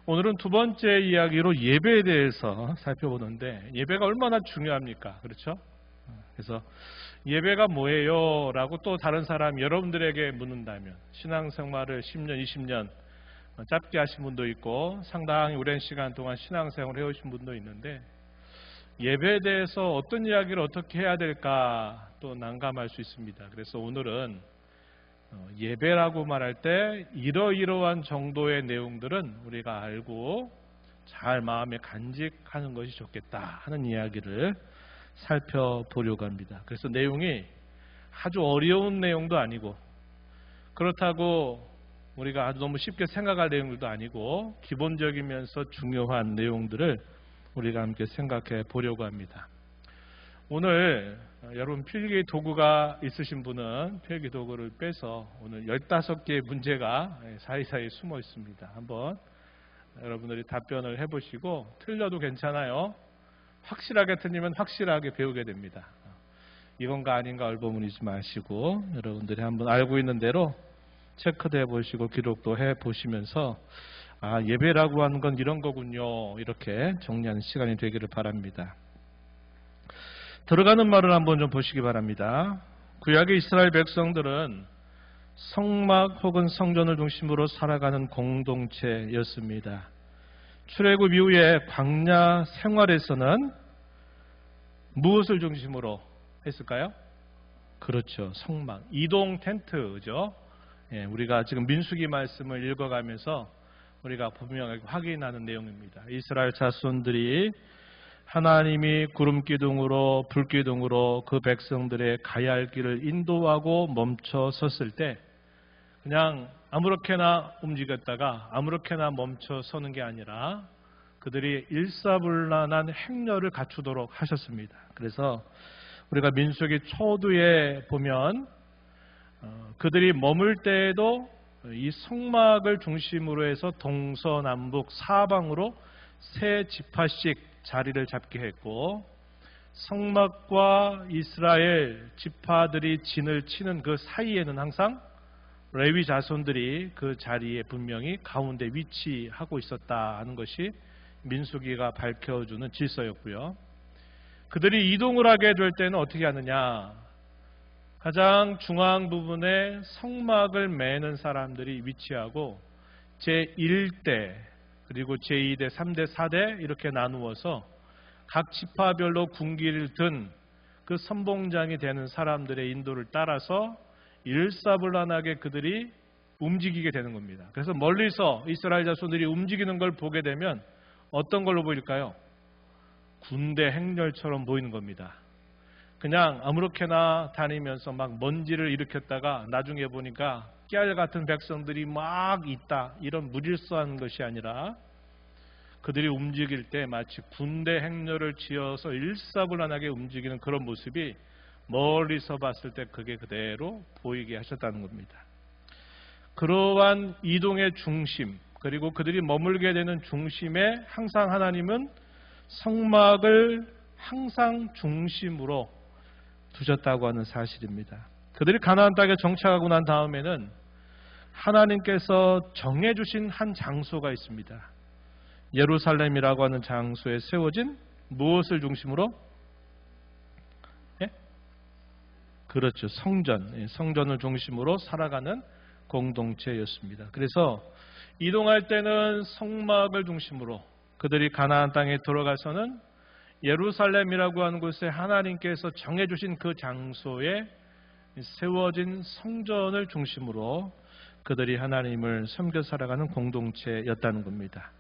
오늘은 두 번째 이야기로 예배에 대해서 살펴보는데 예배가 얼마나 중요합니까? 그렇죠? 그래서 예배가 뭐예요? 라고 또 다른 사람 여러분들에게 묻는다면 신앙생활을 10년, 20년 짧게 하신 분도 있고 상당히 오랜 시간 동안 신앙생활을 해오신 분도 있는데 예배에 대해서 어떤 이야기를 어떻게 해야 될까 또 난감할 수 있습니다. 그래서 오늘은 예배라고 말할 때 이러이러한 정도의 내용들은 우리가 알고 잘 마음에 간직하는 것이 좋겠다 하는 이야기를 살펴보려고 합니다. 그래서 내용이 아주 어려운 내용도 아니고 그렇다고 우리가 아주 너무 쉽게 생각할 내용들도 아니고 기본적이면서 중요한 내용들을 우리가 함께 생각해 보려고 합니다. 오늘 여러분 필기 도구가 있으신 분은 필기 도구를 빼서 오늘 15개의 문제가 사이사이 숨어 있습니다. 한번 여러분들이 답변을 해보시고 틀려도 괜찮아요. 확실하게 틀리면 확실하게 배우게 됩니다. 이건가 아닌가 얼버무리지 마시고 여러분들이 한번 알고 있는 대로 체크도 해보시고 기록도 해보시면서 예배라고 하는 건 이런 거군요. 이렇게 정리하는 시간이 되기를 바랍니다. 들어가는 말을 한번 좀 보시기 바랍니다. 구약의 이스라엘 백성들은 성막 혹은 성전을 중심으로 살아가는 공동체였습니다. 출애굽 이후에 광야 생활에서는 무엇을 중심으로 했을까요? 그렇죠. 성막, 이동 텐트죠. 우리가 지금 민수기 말씀을 읽어가면서 우리가 분명하게 확인하는 내용입니다. 이스라엘 자손들이 하나님이 구름기둥으로 불기둥으로 그 백성들의 가야 할 길을 인도하고 멈춰 섰을 때 그냥 아무렇게나 움직였다가 아무렇게나 멈춰 서는 게 아니라 그들이 일사불란한 행렬을 갖추도록 하셨습니다. 그래서 우리가 민수기 초두에 보면 그들이 머물 때에도 이 성막을 중심으로 해서 동서남북 사방으로 세 지파씩 자리를 잡게 했고 성막과 이스라엘 지파들이 진을 치는 그 사이에는 항상 레위 자손들이 그 자리에 분명히 가운데 위치하고 있었다 하는 것이 민수기가 밝혀주는 질서였고요. 그들이 이동을 하게 될 때는 어떻게 하느냐? 가장 중앙 부분에 성막을 매는 사람들이 위치하고 제1대 그리고 제2대, 3대, 4대 이렇게 나누어서 각 지파별로 군기를 든 그 선봉장이 되는 사람들의 인도를 따라서 일사불란하게 그들이 움직이게 되는 겁니다. 그래서 멀리서 이스라엘 자손들이 움직이는 걸 보게 되면 어떤 걸로 보일까요? 군대 행렬처럼 보이는 겁니다. 그냥 아무렇게나 다니면서 막 먼지를 일으켰다가 나중에 보니까 깨알 같은 백성들이 막 있다 이런 무질서한 것이 아니라 그들이 움직일 때 마치 군대 행렬을 지어서 일사불란하게 움직이는 그런 모습이 멀리서 봤을 때 그게 그대로 보이게 하셨다는 겁니다. 그러한 이동의 중심 그리고 그들이 머물게 되는 중심에 항상 하나님은 성막을 항상 중심으로 두셨다고 하는 사실입니다. 그들이 가나안 땅에 정착하고 난 다음에는 하나님께서 정해주신 한 장소가 있습니다. 예루살렘이라고 하는 장소에 세워진 무엇을 중심으로? 그렇죠. 성전. 성전을 중심으로 살아가는 공동체였습니다. 그래서 이동할 때는 성막을 중심으로 그들이 가나안 땅에 들어가서는 예루살렘이라고 하는 곳에 하나님께서 정해주신 그 장소에 세워진 성전을 중심으로 그들이 하나님을 섬겨 살아가는 공동체였다는 겁니다.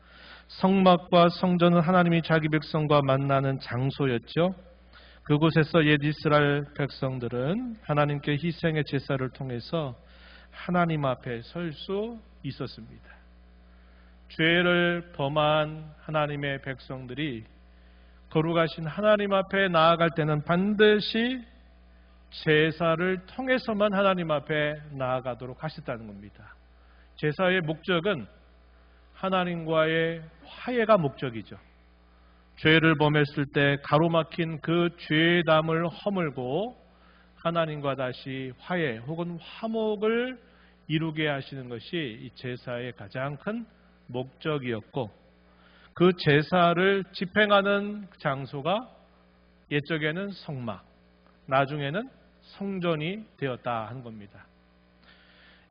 성막과 성전은 하나님이 자기 백성과 만나는 장소였죠. 그곳에서 옛 이스라엘 백성들은 하나님께 희생의 제사를 통해서 하나님 앞에 설 수 있었습니다. 죄를 범한 하나님의 백성들이 거룩하신 하나님 앞에 나아갈 때는 반드시 제사를 통해서만 하나님 앞에 나아가도록 하셨다는 겁니다. 제사의 목적은 하나님과의 화해가 목적이죠. 죄를 범했을 때 가로막힌 그 죄담을 허물고 하나님과 다시 화해 혹은 화목을 이루게 하시는 것이 이 제사의 가장 큰 목적이었고 그 제사를 집행하는 장소가 옛적에는 성막, 나중에는 성전이 되었다 하는 겁니다.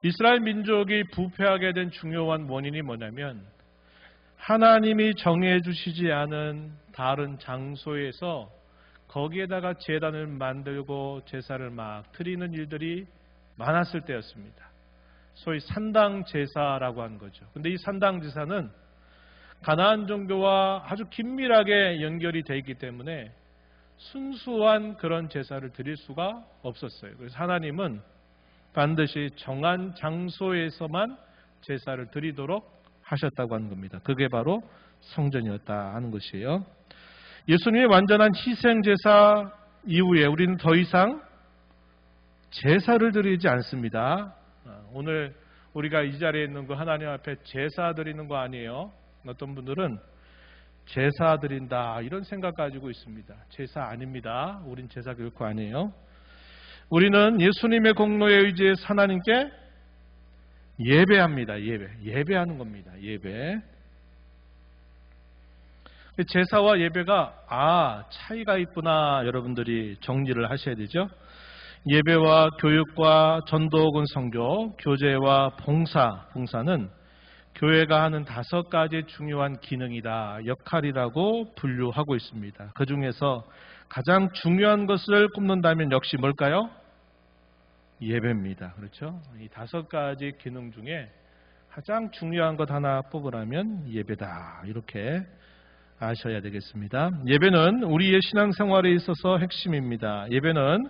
이스라엘 민족이 부패하게 된 중요한 원인이 뭐냐면 하나님이 정해 주시지 않은 다른 장소에서 거기에다가 제단을 만들고 제사를 막 드리는 일들이 많았을 때였습니다. 소위 산당 제사라고 하는 거죠. 근데 이 산당 제사는 가나안 종교와 아주 긴밀하게 연결이 되어 있기 때문에 순수한 그런 제사를 드릴 수가 없었어요. 그래서 하나님은 반드시 정한 장소에서만 제사를 드리도록 하셨다고 하는 겁니다. 그게 바로 성전이었다 하는 것이에요. 예수님의 완전한 희생 제사 이후에 우리는 더 이상 제사를 드리지 않습니다. 오늘 우리가 이 자리에 있는 거 하나님 앞에 제사 드리는 거 아니에요. 어떤 분들은 제사 드린다 이런 생각 가지고 있습니다. 제사 아닙니다. 우린 제사 결코 아니에요. 우리는 예수님의 공로에 의지해서 하나님께 예배합니다. 예배하는 겁니다. 예배. 제사와 예배가 차이가 있구나 여러분들이 정리를 하셔야 되죠. 예배와 교육과 전도 혹은 선교, 교제와 봉사는 교회가 하는 5가지 중요한 기능이다, 역할이라고 분류하고 있습니다. 그 중에서 가장 중요한 것을 꼽는다면 역시 뭘까요? 예배입니다. 그렇죠? 이 5가지 기능 중에 가장 중요한 것 하나 뽑으라면 예배다. 이렇게 아셔야 되겠습니다. 예배는 우리의 신앙생활에 있어서 핵심입니다. 예배는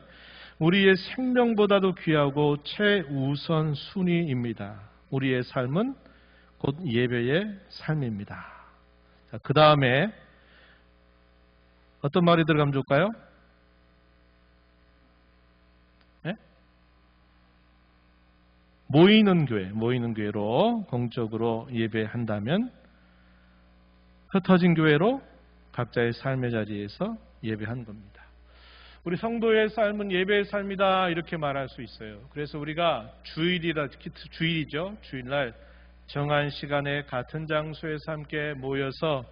우리의 생명보다도 귀하고 최우선 순위입니다. 우리의 삶은 곧 예배의 삶입니다. 그 다음에 어떤 말이 들어가면 좋을까요? 네? 모이는 교회로 공적으로 예배한다면 흩어진 교회로 각자의 삶의 자리에서 예배하는 겁니다. 우리 성도의 삶은 예배의 삶이다 이렇게 말할 수 있어요. 그래서 우리가 주일이죠. 주일날 정한 시간에 같은 장소에서 함께 모여서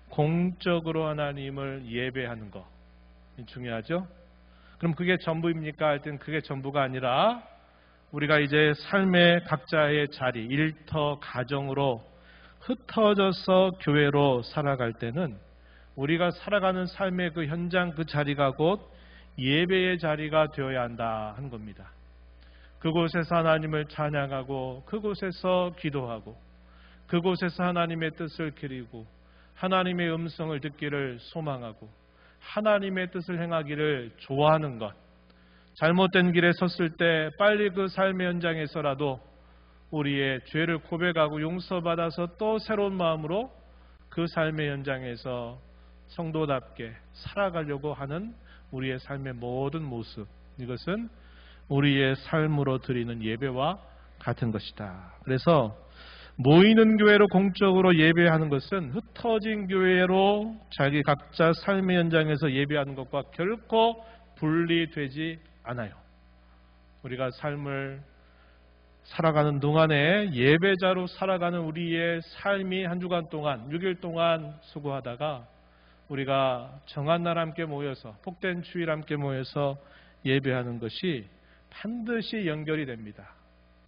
공적으로 하나님을 예배하는 거 중요하죠. 그럼 그게 전부입니까? 할 땐 그게 전부가 아니라 우리가 이제 삶의 각자의 자리, 일터, 가정으로 흩어져서 교회로 살아갈 때는 우리가 살아가는 삶의 그 현장, 그 자리가 곧 예배의 자리가 되어야 한다 하는 겁니다. 그곳에서 하나님을 찬양하고 그곳에서 기도하고 그곳에서 하나님의 뜻을 기리고 하나님의 음성을 듣기를 소망하고 하나님의 뜻을 행하기를 좋아하는 것. 잘못된 길에 섰을 때 빨리 그 삶의 현장에서라도 우리의 죄를 고백하고 용서받아서 또 새로운 마음으로 그 삶의 현장에서 성도답게 살아가려고 하는 우리의 삶의 모든 모습, 이것은 우리의 삶으로 드리는 예배와 같은 것이다. 그래서 모이는 교회로 공적으로 예배하는 것은 흩어진 교회로 자기 각자 삶의 현장에서 예배하는 것과 결코 분리되지 않아요. 우리가 삶을 살아가는 동안에 예배자로 살아가는 우리의 삶이 한 주간 동안 6일 동안 수고하다가 우리가 정한 날 함께 모여서 복된 주일 함께 모여서 예배하는 것이 반드시 연결이 됩니다.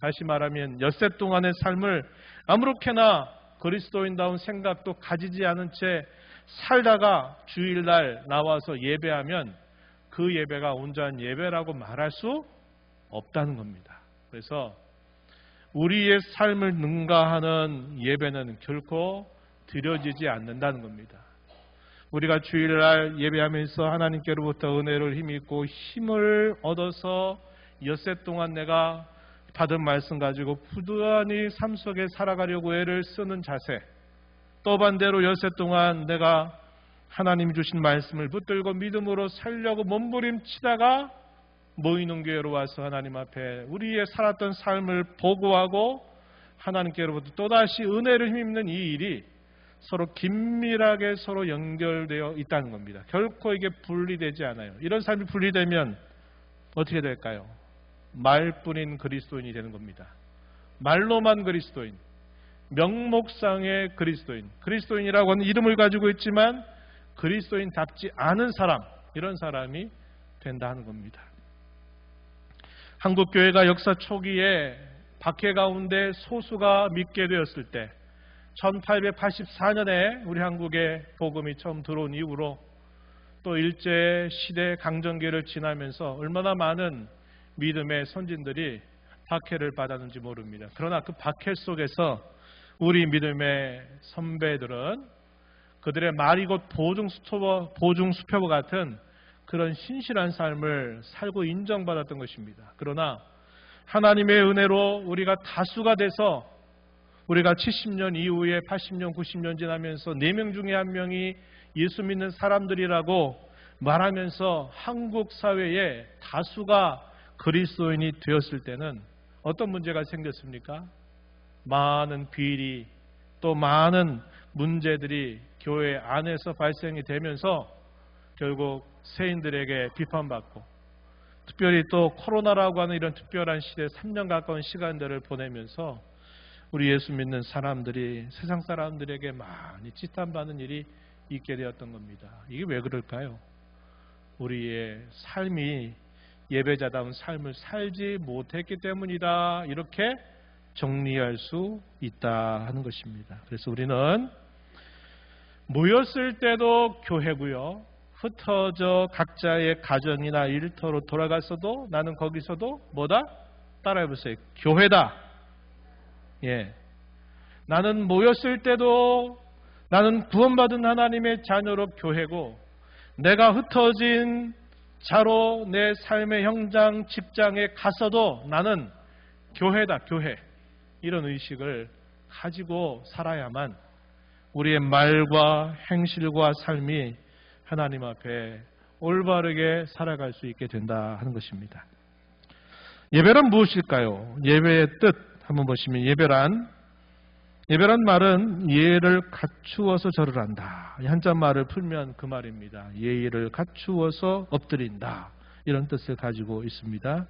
다시 말하면 엿새 동안의 삶을 아무렇게나 그리스도인다운 생각도 가지지 않은 채 살다가 주일날 나와서 예배하면 그 예배가 온전한 예배라고 말할 수 없다는 겁니다. 그래서 우리의 삶을 능가하는 예배는 결코 드려지지 않는다는 겁니다. 우리가 주일날 예배하면서 하나님께로부터 은혜를 힘입고 힘을 얻어서 엿새 동안 내가 받은 말씀 가지고 부단히 삶 속에 살아가려고 애를 쓰는 자세, 또 반대로 엿새 동안 내가 하나님이 주신 말씀을 붙들고 믿음으로 살려고 몸부림치다가 모이는 교회로 와서 하나님 앞에 우리의 살았던 삶을 보고하고 하나님께로부터 또다시 은혜를 힘입는 이 일이 서로 긴밀하게 서로 연결되어 있다는 겁니다. 결코 이게 분리되지 않아요. 이런 삶이 분리되면 어떻게 될까요? 말뿐인 그리스도인이 되는 겁니다. 말로만 그리스도인, 명목상의 그리스도인이라고 하는 이름을 가지고 있지만 그리스도인답지 않은 사람, 이런 사람이 된다 하는 겁니다. 한국교회가 역사 초기에 박해 가운데 소수가 믿게 되었을 때 1884년에 우리 한국에 복음이 처음 들어온 이후로 또 일제시대 강점기를 지나면서 얼마나 많은 믿음의 선진들이 박해를 받았는지 모릅니다. 그러나 그 박해 속에서 우리 믿음의 선배들은 그들의 말이 곧 보증수표와 같은 그런 신실한 삶을 살고 인정받았던 것입니다. 그러나 하나님의 은혜로 우리가 다수가 돼서 우리가 70년 이후에 80년, 90년 지나면서 4명 중에 1명이 예수 믿는 사람들이라고 말하면서 한국 사회에 다수가 그리스도인이 되었을 때는 어떤 문제가 생겼습니까? 많은 비리, 또 많은 문제들이 교회 안에서 발생이 되면서 결국 세인들에게 비판받고, 특별히 또 코로나라고 하는 이런 특별한 시대에 3년 가까운 시간들을 보내면서 우리 예수 믿는 사람들이 세상 사람들에게 많이 지탄받는 일이 있게 되었던 겁니다. 이게 왜 그럴까요? 우리의 삶이 예배자다운 삶을 살지 못했기 때문이다, 이렇게 정리할 수 있다 하는 것입니다. 그래서 우리는 모였을 때도 교회고요, 흩어져 각자의 가정이나 일터로 돌아갔어도 나는 거기서도 뭐다? 따라해보세요. 교회다. 예. 나는 모였을 때도 나는 구원받은 하나님의 자녀로 교회고, 내가 흩어진 자로 내 삶의 현장, 직장에 가서도 나는 교회다, 교회. 이런 의식을 가지고 살아야만 우리의 말과 행실과 삶이 하나님 앞에 올바르게 살아갈 수 있게 된다 하는 것입니다. 예배란 무엇일까요? 예배의 뜻 한번 보시면, 예배란 말은 예의를 갖추어서 절을 한다. 한자말을 풀면 그 말입니다. 예의를 갖추어서 엎드린다, 이런 뜻을 가지고 있습니다.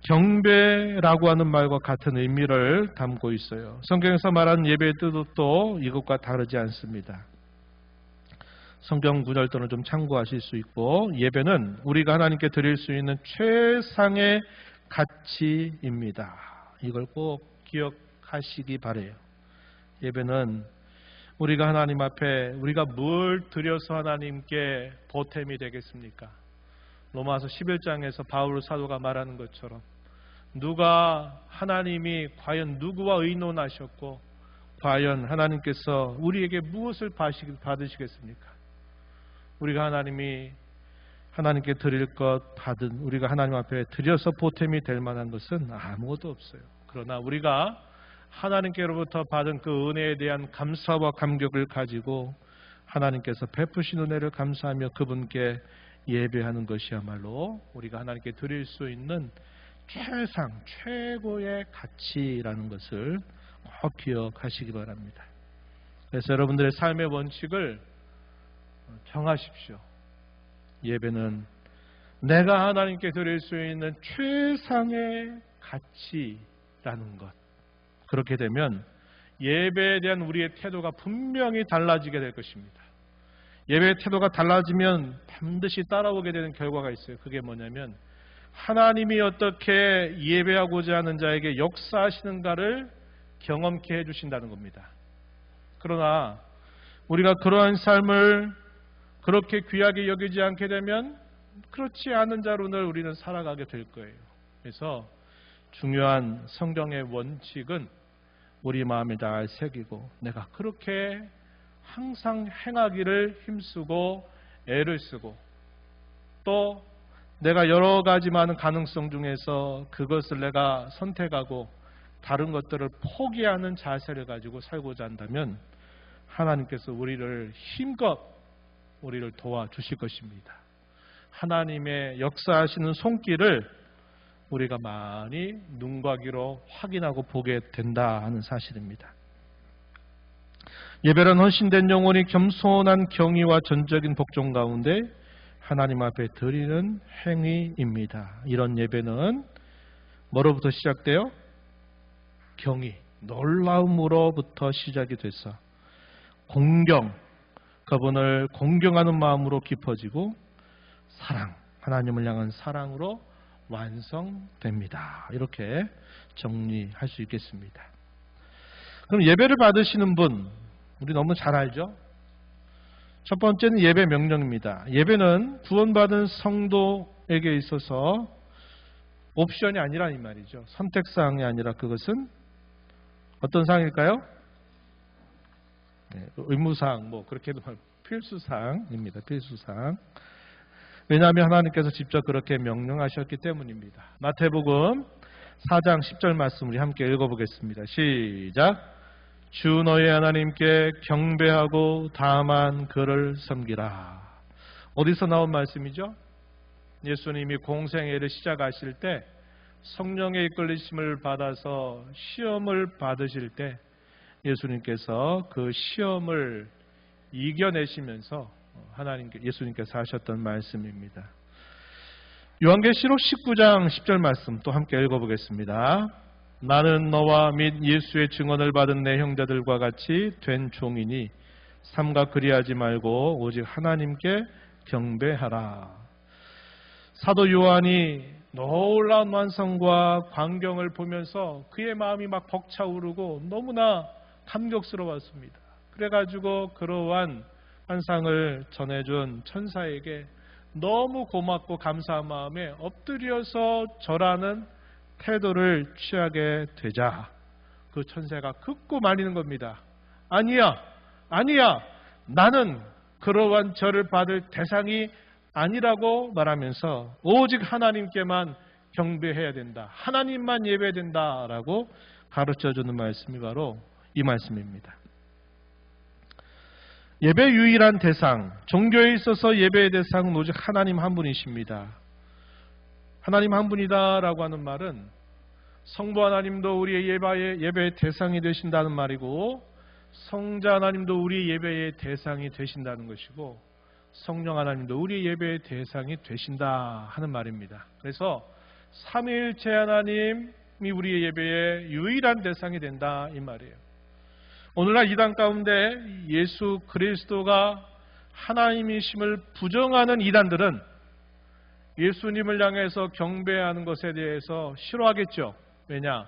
경배라고 하는 말과 같은 의미를 담고 있어요. 성경에서 말하는 예배의 뜻도 이것과 다르지 않습니다. 성경 구절들은 좀 참고하실 수 있고, 예배는 우리가 하나님께 드릴 수 있는 최상의 가치입니다. 이걸 꼭 기억하시기 바라요. 예배는 우리가 하나님 앞에 우리가 뭘 드려서 하나님께 보탬이 되겠습니까? 로마서 11장에서 바울 사도가 말하는 것처럼 누가 하나님이 과연 누구와 의논하셨고 과연 하나님께서 우리에게 무엇을 받으시겠습니까? 우리가 하나님께 드릴 것 받은, 우리가 하나님 앞에 드려서 보탬이 될 만한 것은 아무것도 없어요. 그러나 우리가 하나님께로부터 받은 그 은혜에 대한 감사와 감격을 가지고 하나님께서 베푸신 은혜를 감사하며 그분께 예배하는 것이야말로 우리가 하나님께 드릴 수 있는 최고의 가치라는 것을 꼭 기억하시기 바랍니다. 그래서 여러분들의 삶의 원칙을 정하십시오. 예배는 내가 하나님께 드릴 수 있는 최상의 가치라는 것. 그렇게 되면 예배에 대한 우리의 태도가 분명히 달라지게 될 것입니다. 예배의 태도가 달라지면 반드시 따라오게 되는 결과가 있어요. 그게 뭐냐면 하나님이 어떻게 예배하고자 하는 자에게 역사하시는가를 경험케 해주신다는 겁니다. 그러나 우리가 그러한 삶을 그렇게 귀하게 여기지 않게 되면 그렇지 않은 자로 늘 우리는 살아가게 될 거예요. 그래서 중요한 성경의 원칙은 우리 마음에 잘 새기고 내가 그렇게 항상 행하기를 힘쓰고 애를 쓰고, 또 내가 여러 가지 많은 가능성 중에서 그것을 내가 선택하고 다른 것들을 포기하는 자세를 가지고 살고자 한다면 하나님께서 힘껏 우리를 도와주실 것입니다. 하나님의 역사하시는 손길을 우리가 많이 눈과 귀로 확인하고 보게 된다 하는 사실입니다. 예배는 헌신된 영혼이 겸손한 경의와 전적인 복종 가운데 하나님 앞에 드리는 행위입니다. 이런 예배는 뭐로부터 시작돼요? 경의, 놀라움으로부터 시작이 돼서 공경, 그분을 공경하는 마음으로 깊어지고 사랑, 하나님을 향한 사랑으로 완성됩니다. 이렇게 정리할 수 있겠습니다. 그럼 예배를 받으시는 분, 우리 너무 잘 알죠? 첫 번째는 예배 명령입니다. 예배는 구원받은 성도에게 있어서 옵션이 아니라 이 말이죠. 선택사항이 아니라 그것은 어떤 사항일까요? 네, 의무사항, 그렇게도 말고 필수사항입니다. 필수사항. 왜냐하면 하나님께서 직접 그렇게 명령하셨기 때문입니다. 마태복음 4장 10절 말씀 우리 함께 읽어보겠습니다. 시작. 주 너의 하나님께 경배하고 다만 그를 섬기라. 어디서 나온 말씀이죠? 예수님이 공생애를 시작하실 때 성령의 이끌리심을 받아서 시험을 받으실 때 예수님께서 그 시험을 이겨내시면서 예수님께서 하셨던 말씀입니다. 요한계시록 19장 10절 말씀 또 함께 읽어보겠습니다. 나는 너와 및 예수의 증언을 받은 내 형제들과 같이 된 종이니 삼가 그리하지 말고 오직 하나님께 경배하라. 사도 요한이 놀라운 완성과 광경을 보면서 그의 마음이 막 벅차오르고 너무나 감격스러웠습니다. 그래가지고 그러한 환상을 전해준 천사에게 너무 고맙고 감사한 마음에 엎드려서 절하는 태도를 취하게 되자 그 천사가 긋고 말리는 겁니다. 아니야, 나는 그러한 절을 받을 대상이 아니라고 말하면서 오직 하나님께만 경배해야 된다. 하나님만 예배해야 된다라고 가르쳐주는 말씀이 바로 이 말씀입니다. 예배 유일한 대상, 종교에 있어서 예배의 대상은 오직 하나님 한 분이십니다. 하나님 한 분이다라고 하는 말은 성부 하나님도 우리의 예배의 대상이 되신다는 말이고 성자 하나님도 우리의 예배의 대상이 되신다는 것이고 성령 하나님도 우리의 예배의 대상이 되신다 하는 말입니다. 그래서 삼위일체 하나님이 우리의 예배의 유일한 대상이 된다 이 말이에요. 오늘날 이 땅 가운데 예수 그리스도가 하나님이심을 부정하는 이단들은 예수님을 향해서 경배하는 것에 대해서 싫어하겠죠. 왜냐?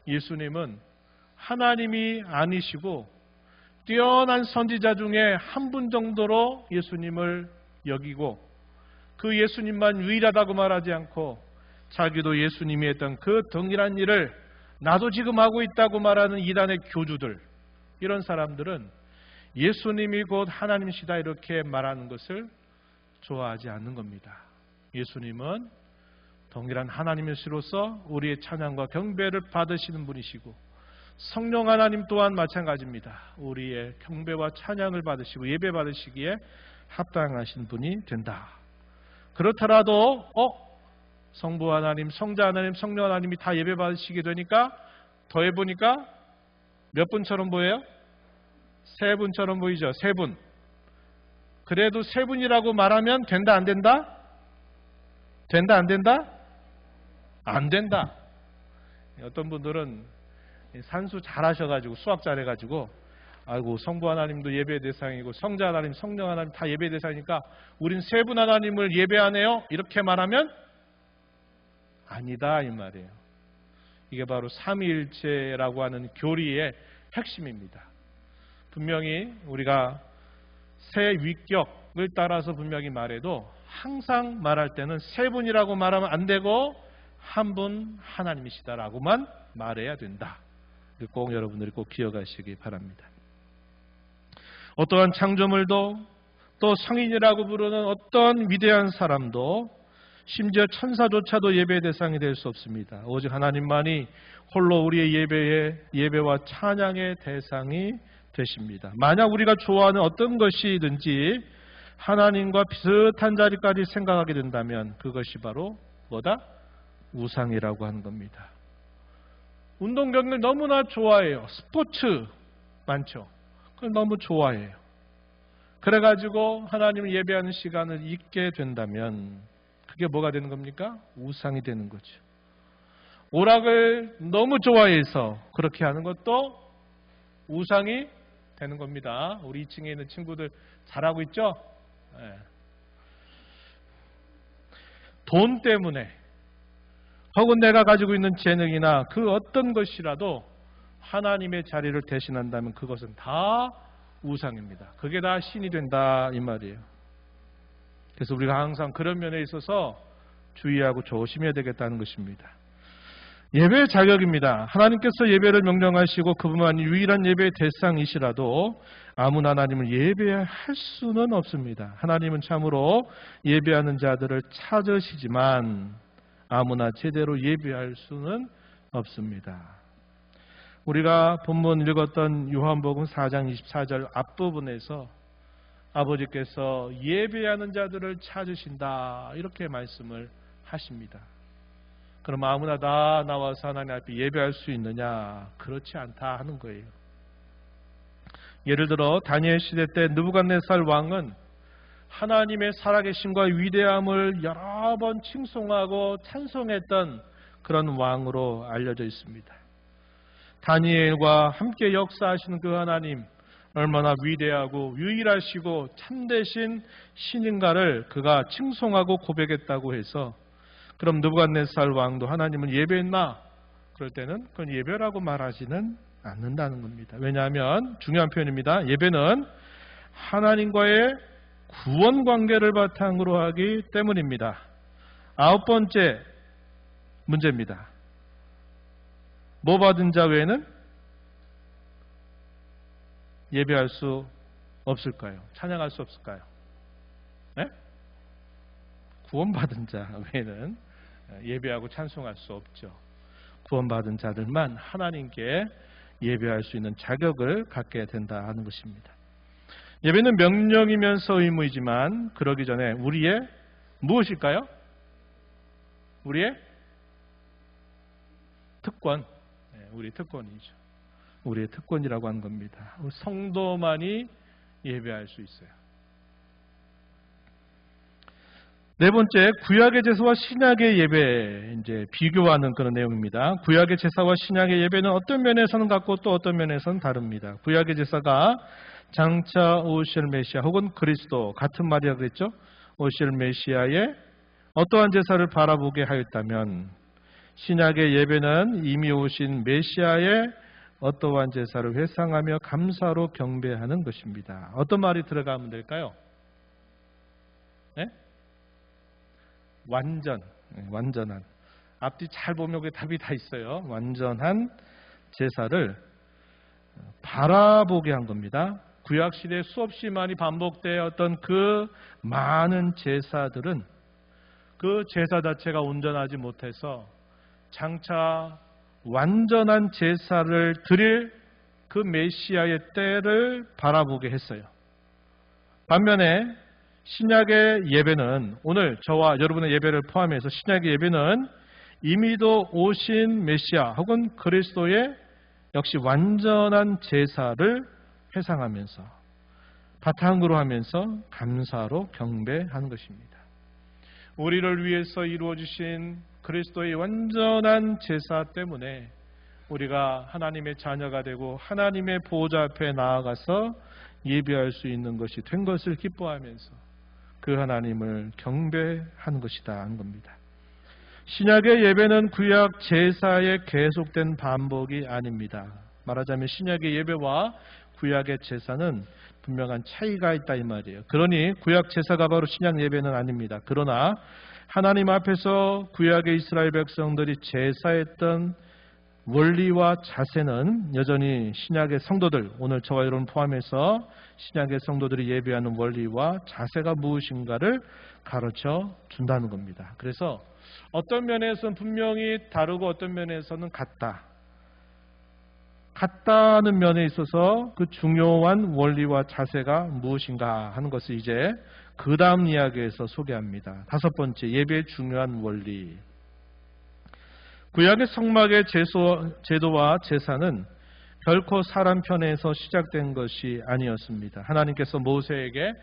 예수님은 하나님이 아니시고 뛰어난 선지자 중에 한 분 정도로 예수님을 여기고 그 예수님만 유일하다고 말하지 않고 자기도 예수님이 했던 그 동일한 일을 나도 지금 하고 있다고 말하는 이단의 교주들, 이런 사람들은 예수님이 곧 하나님이시다 이렇게 말하는 것을 좋아하지 않는 겁니다. 예수님은 동일한 하나님이시로서 우리의 찬양과 경배를 받으시는 분이시고 성령 하나님 또한 마찬가지입니다. 우리의 경배와 찬양을 받으시고 예배 받으시기에 합당하신 분이 된다. 그렇더라도 성부 하나님, 성자 하나님, 성령 하나님이 다 예배 받으시게 되니까 더해보니까 몇 분처럼 보여요? 세 분처럼 보이죠? 세 분. 그래도 세 분이라고 말하면 된다 안 된다? 된다 안 된다? 안 된다. 어떤 분들은 산수 잘하셔가지고 수학 잘해가지고 아이고 성부 하나님도 예배 대상이고 성자 하나님, 성령 하나님 다 예배 대상이니까 우린 세 분 하나님을 예배하네요. 이렇게 말하면 아니다 이 말이에요. 이게 바로 삼위일체라고 하는 교리의 핵심입니다. 분명히 우리가 세 위격을 따라서 분명히 말해도 항상 말할 때는 세 분이라고 말하면 안 되고 한 분 하나님이시다라고만 말해야 된다. 꼭 여러분들이 꼭 기억하시기 바랍니다. 어떠한 창조물도 또 성인이라고 부르는 어떤 위대한 사람도 심지어 천사조차도 예배의 대상이 될 수 없습니다. 오직 하나님만이 홀로 우리의 예배와 찬양의 대상이 되십니다. 만약 우리가 좋아하는 어떤 것이든지 하나님과 비슷한 자리까지 생각하게 된다면 그것이 바로 뭐다? 우상이라고 하는 겁니다. 운동 경기를 너무나 좋아해요. 스포츠 많죠. 그걸 너무 좋아해요. 그래가지고 하나님을 예배하는 시간을 잊게 된다면 그게 뭐가 되는 겁니까? 우상이 되는 거죠. 오락을 너무 좋아해서 그렇게 하는 것도 우상이 되는 겁니다. 우리 2층에 있는 친구들 잘하고 있죠? 네. 돈 때문에 혹은 내가 가지고 있는 재능이나 그 어떤 것이라도 하나님의 자리를 대신한다면 그것은 다 우상입니다. 그게 다 신이 된다 이 말이에요. 그래서 우리가 항상 그런 면에 있어서 주의하고 조심해야 되겠다는 것입니다. 예배의 자격입니다. 하나님께서 예배를 명령하시고 그분만이 유일한 예배의 대상이시라도 아무나 하나님을 예배할 수는 없습니다. 하나님은 참으로 예배하는 자들을 찾으시지만 아무나 제대로 예배할 수는 없습니다. 우리가 본문 읽었던 요한복음 4장 24절 앞부분에서 아버지께서 예배하는 자들을 찾으신다 이렇게 말씀을 하십니다. 그럼 아무나 다 나와서 하나님 앞에 예배할 수 있느냐? 그렇지 않다 하는 거예요. 예를 들어 다니엘 시대 때 느부갓네살 왕은 하나님의 살아계심과 위대함을 여러 번 칭송하고 찬송했던 그런 왕으로 알려져 있습니다. 다니엘과 함께 역사하시는 그 하나님 얼마나 위대하고 유일하시고 참되신 신인가를 그가 칭송하고 고백했다고 해서 그럼 느부갓네살 왕도 하나님을 예배했나? 그럴 때는 그건 예배라고 말하지는 않는다는 겁니다. 왜냐하면 중요한 표현입니다. 예배는 하나님과의 구원 관계를 바탕으로 하기 때문입니다. 9번째 문제입니다. 뭐 받은 자 외에는 예배할 수 없을까요? 찬양할 수 없을까요? 네? 구원받은 자 외에는 예배하고 찬송할 수 없죠. 구원받은 자들만 하나님께 예배할 수 있는 자격을 갖게 된다 하는 것입니다. 예배는 명령이면서 의무이지만 그러기 전에 우리의 무엇일까요? 우리의 특권. 우리의 특권이죠. 우리의 특권이라고 하는 겁니다. 성도만이 예배할 수 있어요. 네 번째, 구약의 제사와 신약의 예배 이제 비교하는 그런 내용입니다. 구약의 제사와 신약의 예배는 어떤 면에서는 같고 또 어떤 면에서는 다릅니다. 구약의 제사가 장차 오실 메시아 혹은 그리스도 같은 말이라고 그랬죠. 오실 메시아의 어떠한 제사를 바라보게 하였다면 신약의 예배는 이미 오신 메시아의 어떠한 제사를 회상하며 감사로 경배하는 것입니다. 어떤 말이 들어가면 될까요? 네? 완전한. 앞뒤 잘 보면 그 답이 다 있어요. 완전한 제사를 바라보게 한 겁니다. 구약시대에 수없이 많이 반복되었던 그 많은 제사들은 그 제사 자체가 온전하지 못해서 장차 완전한 제사를 드릴 그 메시아의 때를 바라보게 했어요. 반면에 신약의 예배는 오늘 저와 여러분의 예배를 포함해서 신약의 예배는 이미도 오신 메시아 혹은 그리스도의 역시 완전한 제사를 회상하면서 바탕으로 하면서 감사로 경배하는 것입니다. 우리를 위해서 이루어주신 그리스도의 완전한 제사 때문에 우리가 하나님의 자녀가 되고 하나님의 보호자 앞에 나아가서 예배할 수 있는 것이 된 것을 기뻐하면서 그 하나님을 경배하는 것이다 하는 겁니다. 신약의 예배는 구약 제사의 계속된 반복이 아닙니다. 말하자면 신약의 예배와 구약의 제사는 분명한 차이가 있다 이 말이에요. 그러니 구약 제사가 바로 신약 예배는 아닙니다. 그러나 하나님 앞에서 구약의 이스라엘 백성들이 제사했던 원리와 자세는 여전히 신약의 성도들, 오늘 저와 여러분 포함해서 신약의 성도들이 예배하는 원리와 자세가 무엇인가를 가르쳐 준다는 겁니다. 그래서 어떤 면에서는 분명히 다르고 어떤 면에서는 같다는 면에 있어서 그 중요한 원리와 자세가 무엇인가 하는 것을 이제 그 다음 이야기에서 소개합니다. 5번째, 예배의 중요한 원리. 구약의 성막의 제도와 제사는 결코 사람 편에서 시작된 것이 아니었습니다. 하나님께서 모세에게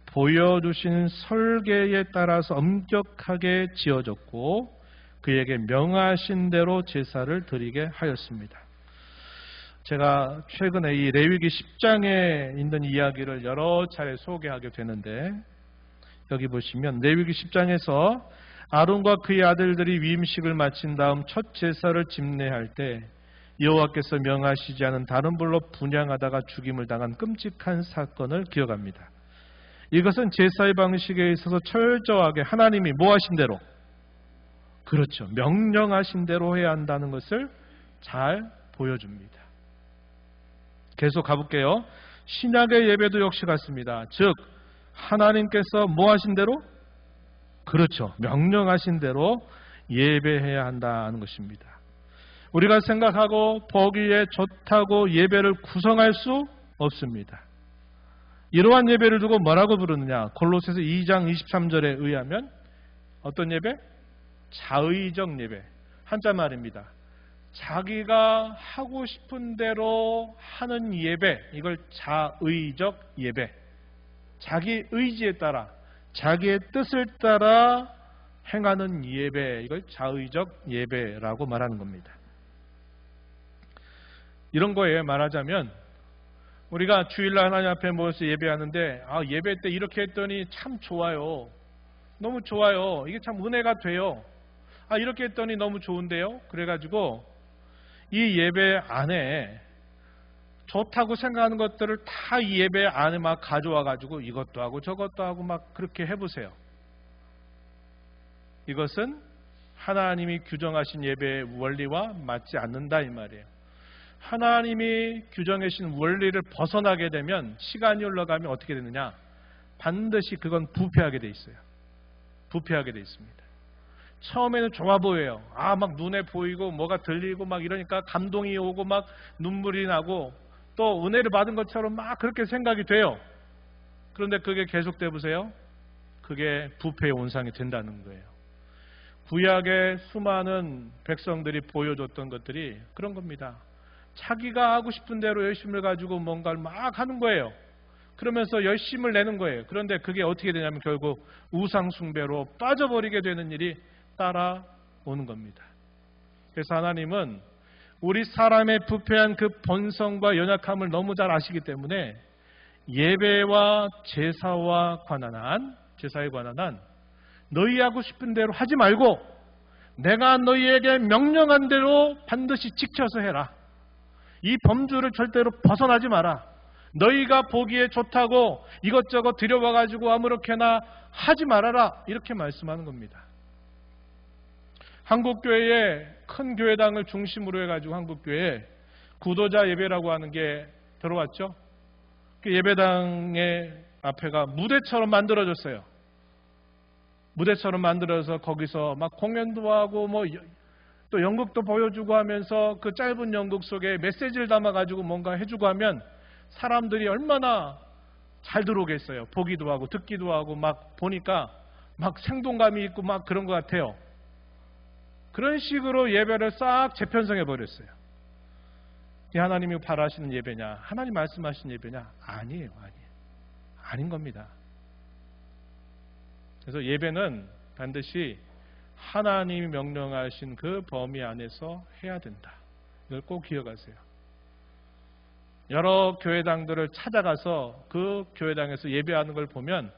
보여주신 설계에 따라서 엄격하게 지어졌고 그에게 명하신 대로 제사를 드리게 하였습니다. 제가 최근에 이 레위기 10장에 있는 이야기를 여러 차례 소개하게 되는데, 여기 보시면 레위기 10장에서 아론과 그의 아들들이 위임식을 마친 다음 첫 제사를 집례할 때 여호와께서 명하시지 않은 다른 불로 분향하다가 죽임을 당한 끔찍한 사건을 기억합니다. 이것은 제사의 방식에 있어서 철저하게 하나님이 뭐 하신 대로, 그렇죠, 명령하신 대로 해야 한다는 것을 잘 보여줍니다. 계속 가볼게요. 신약의 예배도 역시 같습니다. 즉 하나님께서 뭐 하신 대로, 그렇죠, 명령하신 대로 예배해야 한다는 것입니다. 우리가 생각하고 보기에 좋다고 예배를 구성할 수 없습니다. 이러한 예배를 두고 뭐라고 부르느냐? 골로새서 2장 23절에 의하면 어떤 예배? 자의적 예배. 한자 말입니다. 자기가 하고 싶은 대로 하는 예배, 이걸 자의적 예배. 자기 의지에 따라, 자기의 뜻을 따라 행하는 예배, 이걸 자의적 예배라고 말하는 겁니다. 이런 거에 말하자면 우리가 주일날 하나님 앞에 모여서 예배하는데, 예배 때 이렇게 했더니 참 좋아요. 너무 좋아요. 이게 참 은혜가 돼요. 이렇게 했더니 너무 좋은데요. 그래가지고 이 예배 안에 좋다고 생각하는 것들을 다 이 예배 안에 막 가져와가지고 이것도 하고 저것도 하고 막 그렇게 해보세요. 이것은 하나님이 규정하신 예배의 원리와 맞지 않는다 이 말이에요. 하나님이 규정하신 원리를 벗어나게 되면, 시간이 흘러가면 어떻게 되느냐? 반드시 그건 부패하게 돼 있어요. 부패하게 돼 있습니다. 처음에는 좋아 보여요. 막 눈에 보이고 뭐가 들리고 막 이러니까 감동이 오고 막 눈물이 나고 또 은혜를 받은 것처럼 막 그렇게 생각이 돼요. 그런데 그게 계속돼 보세요. 그게 부패의 온상이 된다는 거예요. 구약의 수많은 백성들이 보여줬던 것들이 그런 겁니다. 자기가 하고 싶은 대로 열심을 가지고 뭔가를 막 하는 거예요. 그러면서 열심을 내는 거예요. 그런데 그게 어떻게 되냐면 결국 우상숭배로 빠져버리게 되는 일이 따라오는 겁니다. 그래서 하나님은 우리 사람의 부패한 그 본성과 연약함을 너무 잘 아시기 때문에 예배와 제사에 관한 한 너희 하고 싶은 대로 하지 말고 내가 너희에게 명령한 대로 반드시 지켜서 해라. 이 범주를 절대로 벗어나지 마라. 너희가 보기에 좋다고 이것저것 들여와가지고 아무렇게나 하지 말아라. 이렇게 말씀하는 겁니다. 한국교회에 큰 교회당을 중심으로 해가지고 한국교회에 구도자 예배라고 하는 게 들어왔죠. 그 예배당의 앞에가 무대처럼 만들어졌어요. 무대처럼 만들어서 거기서 막 공연도 하고 또 연극도 보여주고 하면서 그 짧은 연극 속에 메시지를 담아가지고 뭔가 해주고 하면 사람들이 얼마나 잘 들어오겠어요. 보기도 하고 듣기도 하고 막 보니까 막 생동감이 있고 막 그런 것 같아요. 그런 식으로 예배를 싹 재편성해 버렸어요. 이 하나님이 바라시는 예배냐? 하나님 말씀하신 예배냐? 아니에요. 아닌 겁니다. 그래서 예배는 반드시 하나님이 명령하신 그 범위 안에서 해야 된다. 이걸 꼭 기억하세요. 여러 교회당들을 찾아가서 그 교회당에서 예배하는 걸 보면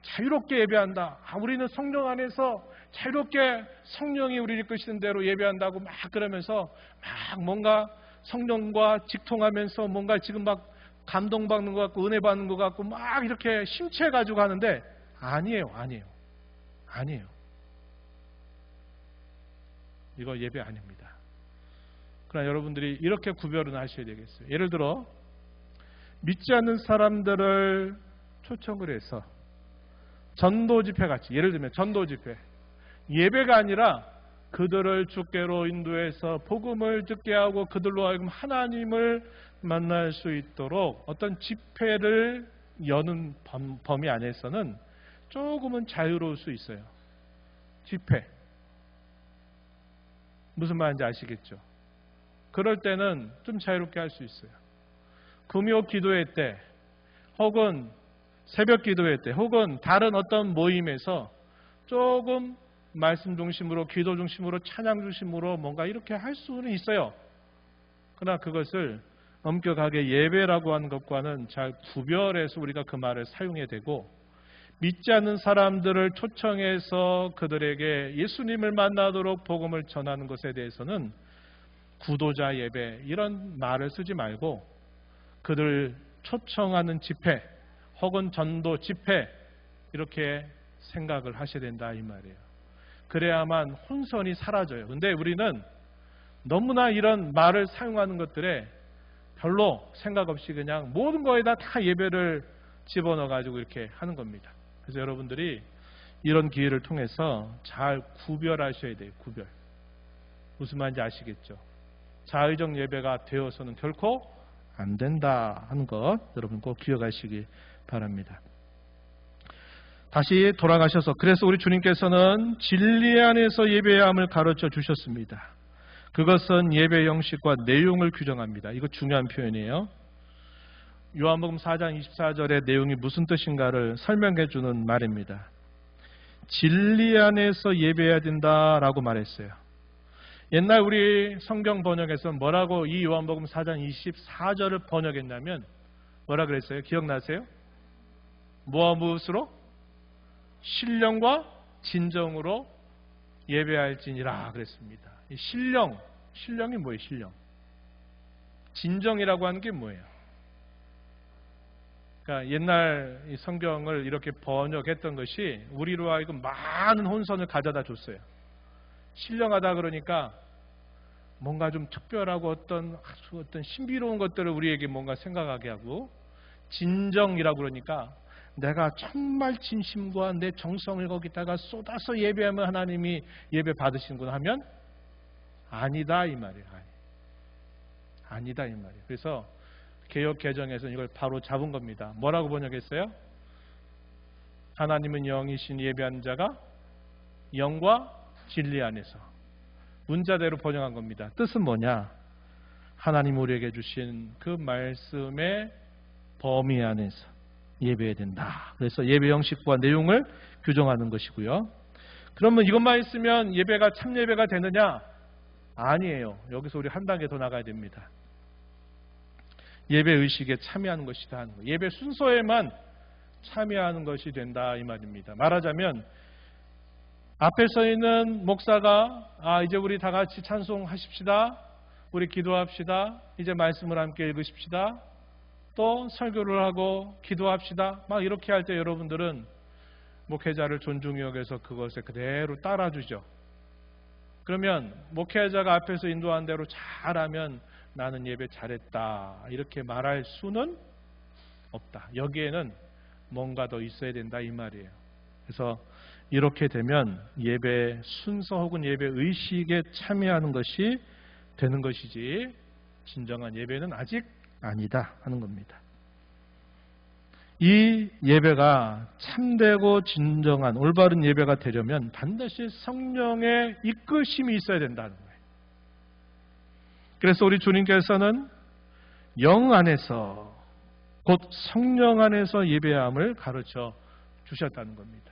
자유롭게 예배한다. 우리는 성령 안에서 자유롭게 성령이 우리를 이끄시는 대로 예배한다고 막 그러면서 막 뭔가 성령과 직통하면서 뭔가 지금 막 감동받는 것 같고 은혜 받는 것 같고 막 이렇게 심취해가지고 하는데 아니에요. 이거 예배 아닙니다. 그러나 여러분들이 이렇게 구별을 하셔야 되겠어요. 예를 들어 믿지 않는 사람들을 초청을 해서 전도 집회 같이, 예를 들면 전도 집회, 예배가 아니라 그들을 주께로 인도해서 복음을 듣게 하고 그들로 하여금 하나님을 만날 수 있도록 어떤 집회를 여는 범위 안에서는 조금은 자유로울 수 있어요. 집회. 무슨 말인지 아시겠죠? 그럴 때는 좀 자유롭게 할 수 있어요. 금요 기도회 때 혹은 새벽 기도회 때 혹은 다른 어떤 모임에서 조금 말씀 중심으로, 기도 중심으로, 찬양 중심으로 뭔가 이렇게 할 수는 있어요. 그러나 그것을 엄격하게 예배라고 하는 것과는 잘 구별해서 우리가 그 말을 사용해야 되고, 믿지 않는 사람들을 초청해서 그들에게 예수님을 만나도록 복음을 전하는 것에 대해서는 구도자 예배 이런 말을 쓰지 말고 그들 초청하는 집회 혹은 전도 집회 이렇게 생각을 하셔야 된다 이 말이에요. 그래야만 혼선이 사라져요. 근데 우리는 너무나 이런 말을 사용하는 것들에 별로 생각 없이 그냥 모든 거에다 다 예배를 집어넣어 가지고 이렇게 하는 겁니다. 그래서 여러분들이 이런 기회를 통해서 잘 구별하셔야 돼요. 구별. 무슨 말인지 아시겠죠? 자의적 예배가 되어서는 결코 안 된다 하는 것 여러분 꼭 기억하시기 바랍니다. 다시 돌아가셔서 그래서 우리 주님께서는 진리 안에서 예배해야 함을 가르쳐 주셨습니다. 그것은 예배 형식과 내용을 규정합니다. 이거 중요한 표현이에요. 요한복음 4장 24절의 내용이 무슨 뜻인가를 설명해 주는 말입니다. 진리 안에서 예배해야 된다라고 말했어요. 옛날 우리 성경 번역에서 뭐라고 이 요한복음 4장 24절을 번역했냐면 뭐라 그랬어요? 기억나세요? 뭐와 무엇으로? 신령과 진정으로 예배할지니라 그랬습니다. 이 신령이 뭐예요? 신령. 진정이라고 하는 게 뭐예요? 그러니까 옛날 이 성경을 이렇게 번역했던 것이 우리로 하여금 많은 혼선을 가져다 줬어요. 신령하다 그러니까 뭔가 좀 특별하고 어떤 신비로운 것들을 우리에게 뭔가 생각하게 하고, 진정이라고 그러니까 내가 정말 진심과 내 정성을 거기다가 쏟아서 예배하면 하나님이 예배 받으시는구나 하면 아니다 이 말이에요. 아니다 이 말이에요. 그래서 개역 개정에서는 이걸 바로 잡은 겁니다. 뭐라고 번역했어요? 하나님은 영이신 예배하는 자가 영과 진리 안에서. 문자대로 번역한 겁니다. 뜻은 뭐냐? 하나님 우리에게 주신 그 말씀의 범위 안에서 예배해야 된다. 그래서 예배 형식과 내용을 규정하는 것이고요. 그러면 이것만 있으면 예배가 참 예배가 되느냐? 아니에요. 여기서 우리 한 단계 더 나가야 됩니다. 예배 의식에 참여하는 것이다 하는 거예요. 예배 순서에만 참여하는 것이 된다 이 말입니다. 말하자면 앞에 서 있는 목사가 이제 우리 다 같이 찬송하십시다. 우리 기도합시다. 이제 말씀을 함께 읽으십시다. 또 설교를 하고 기도합시다. 막 이렇게 할 때 여러분들은 목회자를 존중히 여겨서 그것에 그대로 따라주죠. 그러면 목회자가 앞에서 인도한 대로 잘하면 나는 예배 잘했다 이렇게 말할 수는 없다. 여기에는 뭔가 더 있어야 된다 이 말이에요. 그래서 이렇게 되면 예배 순서 혹은 예배 의식에 참여하는 것이 되는 것이지 진정한 예배는 아직 아니다 하는 겁니다. 이 예배가 참되고 진정한 올바른 예배가 되려면 반드시 성령의 이끄심이 있어야 된다는 거예요. 그래서 우리 주님께서는 영 안에서 곧 성령 안에서 예배함을 가르쳐 주셨다는 겁니다.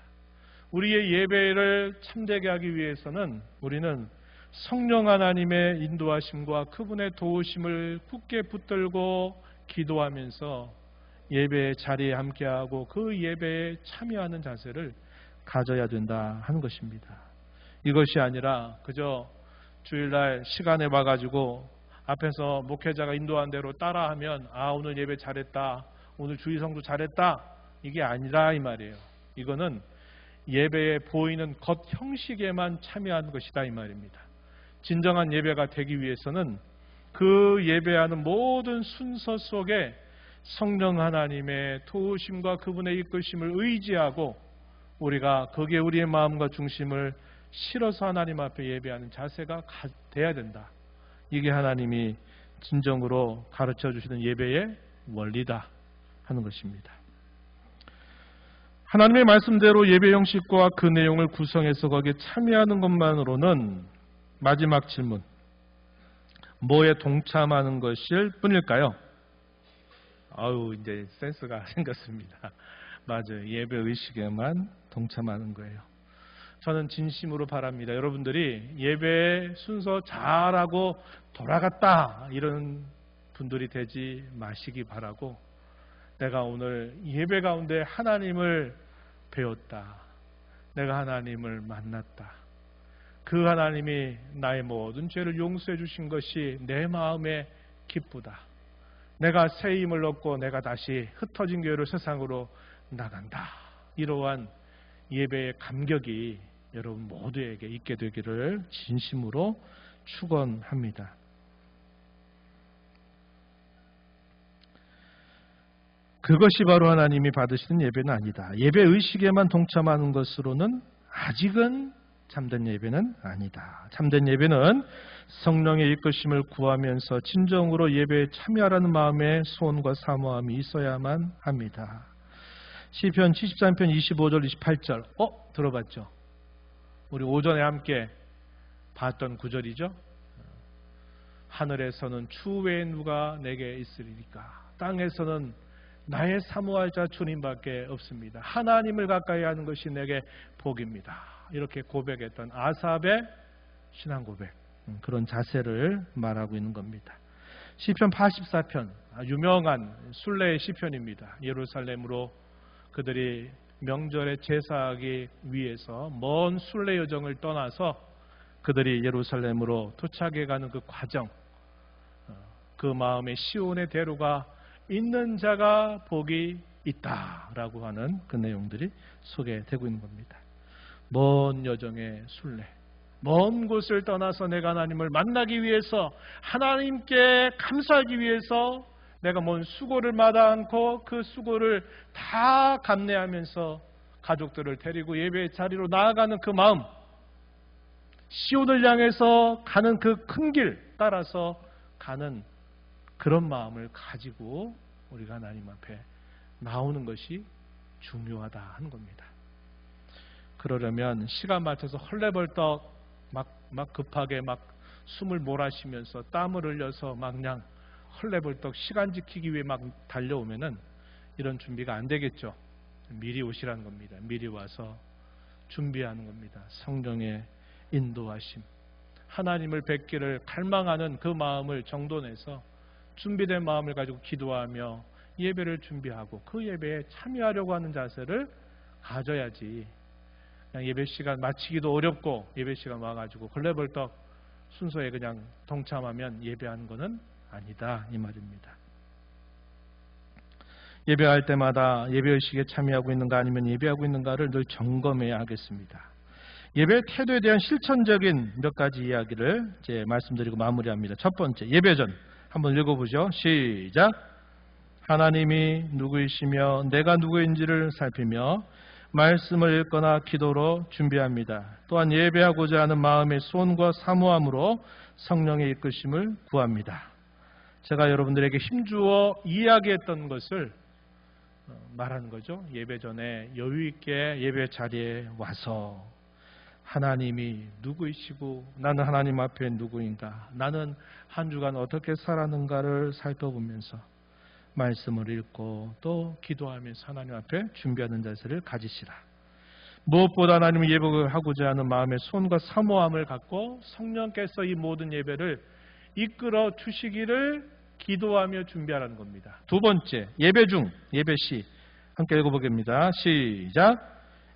우리의 예배를 참되게 하기 위해서는 우리는 성령 하나님의 인도하심과 그분의 도우심을 굳게 붙들고 기도하면서 예배의 자리에 함께하고 그 예배에 참여하는 자세를 가져야 된다 하는 것입니다. 이것이 아니라 그저 주일날 시간에 와가지고 앞에서 목회자가 인도한 대로 따라하면 오늘 예배 잘했다, 오늘 주의성도 잘했다, 이게 아니라 이 말이에요. 이거는 예배에 보이는 겉 형식에만 참여하는 것이다 이 말입니다. 진정한 예배가 되기 위해서는 그 예배하는 모든 순서 속에 성령 하나님의 도우심과 그분의 이끄심을 의지하고 우리가 거기에 우리의 마음과 중심을 실어서 하나님 앞에 예배하는 자세가 돼야 된다. 이게 하나님이 진정으로 가르쳐 주시는 예배의 원리다 하는 것입니다. 하나님의 말씀대로 예배 형식과 그 내용을 구성해서 거기에 참여하는 것만으로는 마지막 질문, 뭐에 동참하는 것일 뿐일까요? 이제 센스가 생겼습니다. 맞아요. 예배 의식에만 동참하는 거예요. 저는 진심으로 바랍니다. 여러분들이 예배 순서 잘하고 돌아갔다 이런 분들이 되지 마시기 바라고, 내가 오늘 예배 가운데 하나님을 배웠다, 내가 하나님을 만났다, 그 하나님이 나의 모든 죄를 용서해 주신 것이 내 마음에 기쁘다, 내가 새 힘을 얻고 내가 다시 흩어진 교회로 세상으로 나간다, 이러한 예배의 감격이 여러분 모두에게 있게 되기를 진심으로 축원합니다. 그것이 바로 하나님이 받으시는 예배는 아니다. 예배 의식에만 동참하는 것으로는 아직은 참된 예배는 아니다. 참된 예배는 성령의 이끄심을 구하면서 진정으로 예배에 참여하라는 마음의 소원과 사모함이 있어야만 합니다. 시편 73편 25절 28절 들어봤죠? 우리 오전에 함께 봤던 구절이죠. 하늘에서는 주 외에 누가 내게 있으리까, 땅에서는 나의 사모할 자 주님밖에 없습니다. 하나님을 가까이 하는 것이 내게 복입니다. 이렇게 고백했던 아삽의 신앙 고백, 그런 자세를 말하고 있는 겁니다. 시편 84편, 유명한 순례의 시편입니다. 예루살렘으로 그들이 명절에 제사하기 위해서 먼 순례 여정을 떠나서 그들이 예루살렘으로 도착해가는 그 과정, 그 마음에 시온의 대로가 있는 자가 복이 있다라고 하는 그 내용들이 소개되고 있는 겁니다. 먼 여정의 순례, 먼 곳을 떠나서 내가 하나님을 만나기 위해서, 하나님께 감사하기 위해서 내가 뭔 수고를 마다 않고 그 수고를 다 감내하면서 가족들을 데리고 예배의 자리로 나아가는 그 마음, 시온을 향해서 가는 그 큰 길 따라서 가는 그런 마음을 가지고 우리가 하나님 앞에 나오는 것이 중요하다 하는 겁니다. 그러려면 시간 맞춰서 헐레벌떡 막 급하게 막 숨을 몰아쉬면서 땀을 흘려서 막 그냥 헐레벌떡 시간 지키기 위해 막 달려오면은 이런 준비가 안 되겠죠. 미리 오시라는 겁니다. 미리 와서 준비하는 겁니다. 성령의 인도하심, 하나님을 뵙기를 갈망하는 그 마음을 정돈해서 준비된 마음을 가지고 기도하며 예배를 준비하고 그 예배에 참여하려고 하는 자세를 가져야지, 그냥 예배 시간 마치기도 어렵고 예배 시간 와가지고 헐레벌떡 순서에 그냥 동참하면 예배하는 것은 아니다, 이 말입니다. 예배할 때마다 예배의식에 참여하고 있는가 아니면 예배하고 있는가를 늘 점검해야 하겠습니다. 예배 태도에 대한 실천적인 몇 가지 이야기를 이제 말씀드리고 마무리합니다. 첫 번째, 예배 전 한번 읽어보죠. 시작. 하나님이 누구이시며 내가 누구인지를 살피며 말씀을 읽거나 기도로 준비합니다. 또한 예배하고자 하는 마음의 소원과 사모함으로 성령의 이끄심을 구합니다. 제가 여러분들에게 힘주어 이야기했던 것을 말하는 거죠. 예배 전에 여유 있게 예배 자리에 와서 하나님이 누구이시고 나는 하나님 앞에 누구인가, 나는 한 주간 어떻게 살았는가를 살펴보면서 말씀을 읽고 또 기도하면서 하나님 앞에 준비하는 자세를 가지시라. 무엇보다 하나님을 예배하고자 하는 마음의 소원과 사모함을 갖고 성령께서 이 모든 예배를 이끌어 주시기를 기도하며 준비하라는 겁니다. 두 번째, 예배 중, 예배 시 함께 읽어보겠습니다. 시작.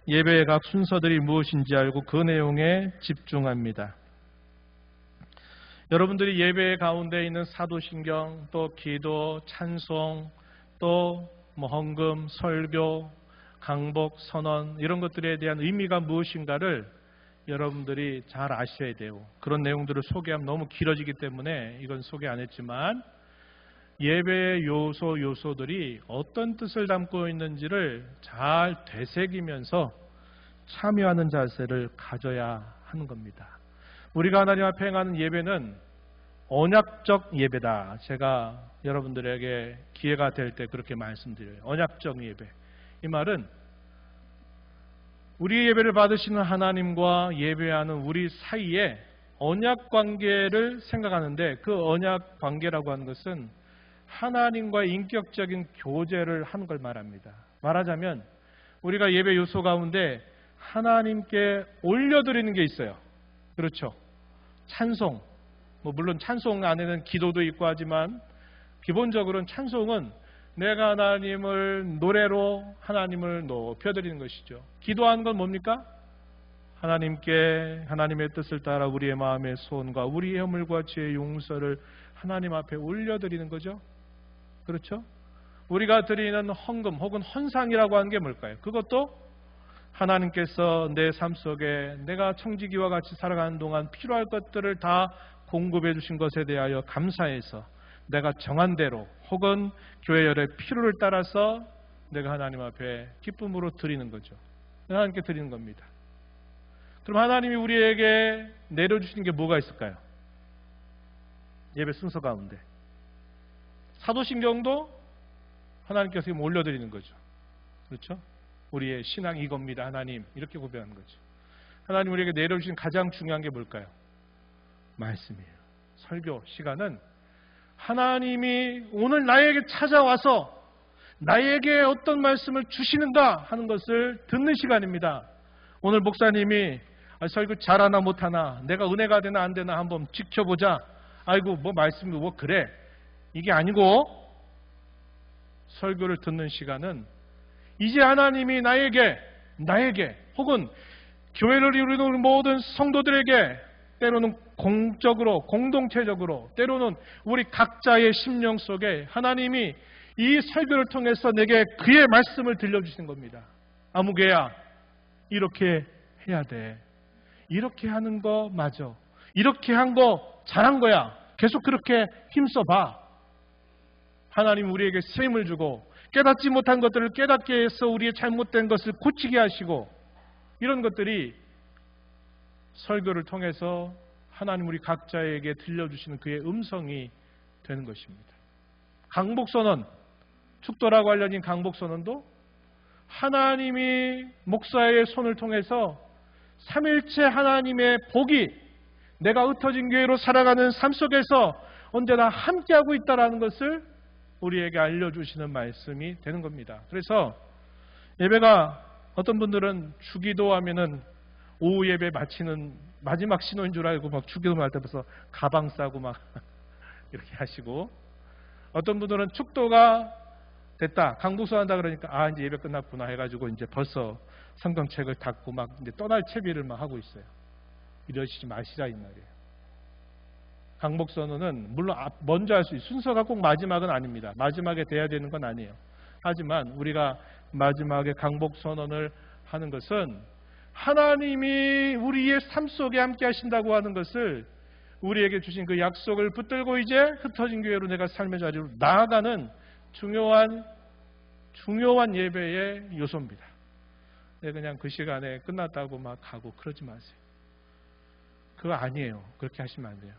예배의 각 순서들이 무엇인지 알고 그 내용에 집중합니다. 여러분들이 예배 가운데 있는 사도신경, 또 기도, 찬송, 또 헌금, 설교, 강복, 선언, 이런 것들에 대한 의미가 무엇인가를 여러분들이 잘 아셔야 돼요. 그런 내용들을 소개하면 너무 길어지기 때문에 이건 소개 안 했지만, 예배의 요소들이 어떤 뜻을 담고 있는지를 잘 되새기면서 참여하는 자세를 가져야 하는 겁니다. 우리가 하나님 앞에 행하는 예배는 언약적 예배다. 제가 여러분들에게 기회가 될 때 그렇게 말씀드려요. 언약적 예배. 이 말은 우리 예배를 받으시는 하나님과 예배하는 우리 사이에 언약 관계를 생각하는데, 그 언약 관계라고 하는 것은 하나님과의 인격적인 교제를 하는 걸 말합니다. 말하자면 우리가 예배 요소 가운데 하나님께 올려드리는 게 있어요. 그렇죠? 찬송. 물론 찬송 안에는 기도도 있고 하지만 기본적으로는 찬송은 내가 하나님을 노래로 하나님을 높여드리는 것이죠. 기도하는 건 뭡니까? 하나님께 하나님의 뜻을 따라 우리의 마음의 소원과 우리의 허물과 죄의 용서를 하나님 앞에 올려드리는 거죠. 그렇죠? 우리가 드리는 헌금 혹은 헌상이라고 하는 게 뭘까요? 그것도 하나님께서 내 삶 속에 내가 청지기와 같이 살아가는 동안 필요할 것들을 다 공급해 주신 것에 대하여 감사해서 내가 정한 대로 혹은 교회 열의 필요를 따라서 내가 하나님 앞에 기쁨으로 드리는 거죠. 하나님께 드리는 겁니다. 그럼 하나님이 우리에게 내려주시는 게 뭐가 있을까요? 예배 순서 가운데 사도신경도 하나님께서 지금 올려드리는 거죠. 그렇죠? 우리의 신앙이 이겁니다. 하나님 이렇게 고백하는 거죠. 하나님 우리에게 내려주신 가장 중요한 게 뭘까요? 말씀이에요. 설교 시간은 하나님이 오늘 나에게 찾아와서 나에게 어떤 말씀을 주시는가 하는 것을 듣는 시간입니다. 오늘 목사님이 설교 잘하나 못하나 내가 은혜가 되나 안 되나 한번 지켜보자. 아이고 뭐 말씀이 뭐 그래. 이게 아니고 설교를 듣는 시간은 이제 하나님이 나에게 혹은 교회를 이루는 우리 모든 성도들에게 때로는 공적으로 공동체적으로 때로는 우리 각자의 심령 속에 하나님이 이 설교를 통해서 내게 그의 말씀을 들려주시는 겁니다. 아무개야 이렇게 해야 돼. 이렇게 하는 거 맞아. 이렇게 한 거 잘한 거야. 계속 그렇게 힘써봐. 하나님 우리에게 세임을 주고 깨닫지 못한 것들을 깨닫게 해서 우리의 잘못된 것을 고치게 하시고 이런 것들이 설교를 통해서 하나님 우리 각자에게 들려주시는 그의 음성이 되는 것입니다. 강복선언, 축도라 관련인 강복선언도 하나님이 목사의 손을 통해서 삼일체 하나님의 복이 내가 흩어진 교회로 살아가는 삶 속에서 언제나 함께하고 있다는 것을 우리에게 알려주시는 말씀이 되는 겁니다. 그래서 예배가 어떤 분들은 주기도하면은 오후 예배 마치는 마지막 신호인 줄 알고 막 주기도 할 때 벌써 가방 싸고 막 이렇게 하시고 어떤 분들은 축도가 됐다 강복선 한다 그러니까 이제 예배 끝났구나 해가지고 이제 벌써 성경책을 닫고 막 이제 떠날 채비를 막 하고 있어요. 이러시지 마시라 이 말이에요. 강복선언은 물론 먼저 할 수 있어요. 순서가 꼭 마지막은 아닙니다. 마지막에 돼야 되는 건 아니에요. 하지만 우리가 마지막에 강복선언을 하는 것은 하나님이 우리의 삶 속에 함께 하신다고 하는 것을 우리에게 주신 그 약속을 붙들고 이제 흩어진 교회로 내가 삶의 자리로 나아가는 중요한 예배의 요소입니다. 그냥 그 시간에 끝났다고 막 가고 그러지 마세요. 그거 아니에요. 그렇게 하시면 안 돼요.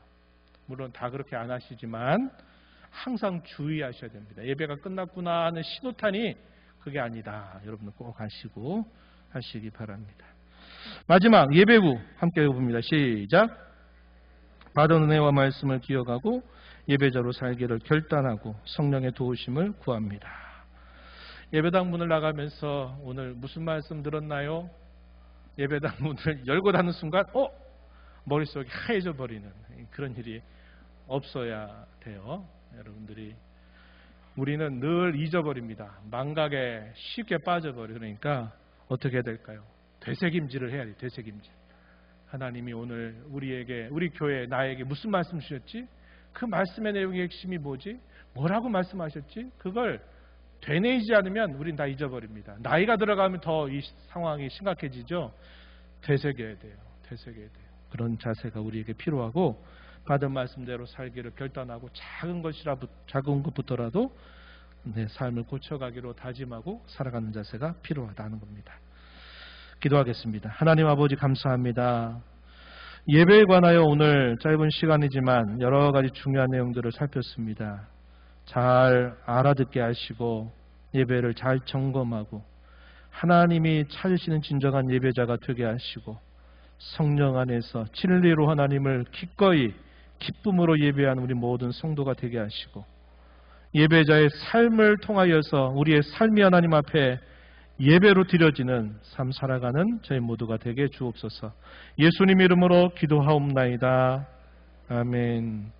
물론 다 그렇게 안 하시지만 항상 주의하셔야 됩니다. 예배가 끝났구나 하는 신호탄이 그게 아니다. 여러분들 꼭 아시고 하시기 바랍니다. 마지막 예배구 함께 해봅니다. 시작. 받은 은혜와 말씀을 기억하고 예배자로 살기를 결단하고 성령의 도우심을 구합니다. 예배당 문을 나가면서 오늘 무슨 말씀 들었나요? 예배당 문을 열고 닫는 순간 머릿속이 하얘져 버리는 그런 일이 없어야 돼요. 여러분들이 우리는 늘 잊어버립니다. 망각에 쉽게 빠져버려. 그러니까 어떻게 해야 될까요? 되새김질을 해야 돼요. 되새김질. 하나님이 오늘 우리에게 우리 교회 나에게 무슨 말씀 주셨지? 그 말씀의 내용의 핵심이 뭐지? 뭐라고 말씀하셨지? 그걸 되뇌이지 않으면 우린 다 잊어버립니다. 나이가 들어가면 더 이 상황이 심각해지죠. 되새겨야 돼요. 되새겨야 돼요. 그런 자세가 우리에게 필요하고 받은 말씀대로 살기를 결단하고 작은 것부터라도 내 삶을 고쳐가기로 다짐하고 살아가는 자세가 필요하다는 겁니다. 기도하겠습니다. 하나님 아버지 감사합니다. 예배에 관하여 오늘 짧은 시간이지만 여러 가지 중요한 내용들을 살폈습니다. 잘 알아듣게 하시고 예배를 잘 점검하고 하나님이 찾으시는 진정한 예배자가 되게 하시고 성령 안에서 진리로 하나님을 기꺼이 기쁨으로 예배하는 우리 모든 성도가 되게 하시고 예배자의 삶을 통하여서 우리의 삶이 하나님 앞에 예배로 드려지는 삶 살아가는 저희 모두가 되게 주옵소서. 예수님 이름으로 기도하옵나이다. 아멘.